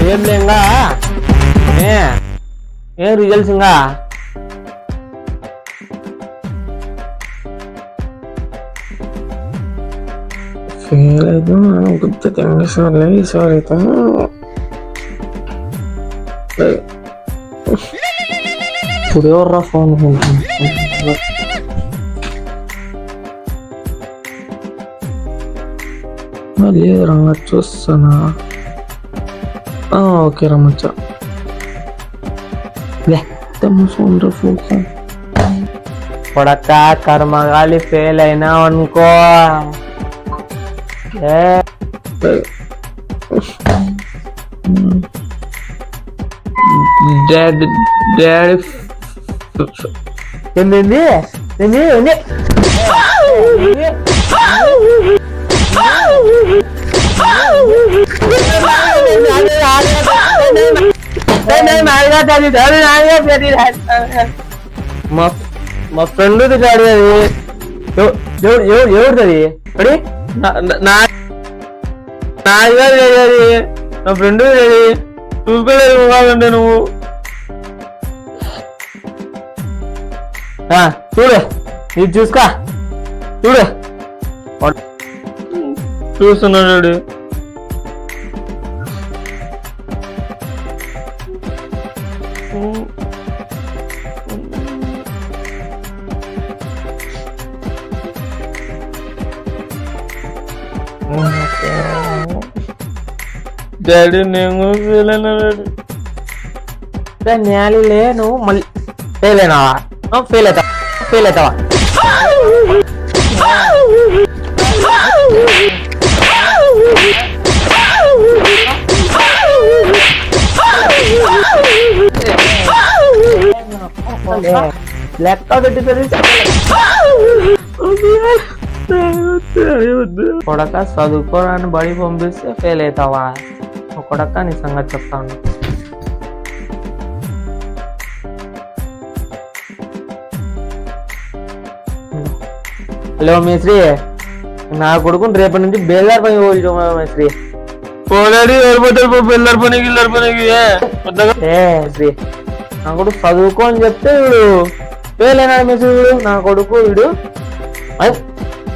ఏం లేంగా ఏం రిజల్ట్స్ ఇంకా ఫెయిల్ అయితే గుర్తు తింగసార్లే ఈసారి అయితే ఇప్పుడు ఎవర్రా ఫోన్ లేదు రంగ చూస్తానా ఓకే రమ్మచ్చా ఫోన్ కొడక కర్మగాలి ఫెయిల్ అయినావు అనుకో డాడీ ఏంది మా ఫ్రెండ్ డాడీ అది ఎవరిది అది నాది అది నా ఫ్రెండ్ చూసుకోలేదు కాదండి నువ్వు చూడు ఇది చూసుకో చూడు చూస్తున్నాడు డాడీ నేను ఫెయిల్ అయినాడు న్యాలీలే నువ్వు మళ్ళీ ఫెయిల్ అయినావా ఫెయిల్ అవుతావా లెక్క పెట్టి కొడక చదువుకోరాని బడి పంపిస్తే ఫెయిల్ అవుతావా కొడక నీ సంగతి చెప్తాను హలో మేస్త్రి నా కొడుకుని రేపటి నుంచి బేల్దార్ పని మేస్త్రి పోలేడు ఎవరిపోతాడు బెల్లర్ పనికి గిల్లర్ పనికి శ్రీ నా కొడుకు చదువుకో అని చెప్తే వీడు ఫెయిల్ అయినాడు మేస్త్రి వీడు నా కొడుకు వీడు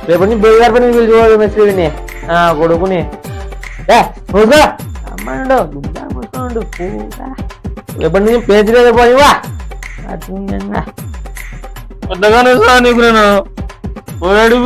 రేపటి నుంచి బేల్దార్ పనికి పిలిచిపోడు మేస్త్రి వీడిని నా కొడుకుని అమ్మాడు రేపటి నుంచి పేరు పోయివా పెద్దగానే నీకు నేను పోరాడు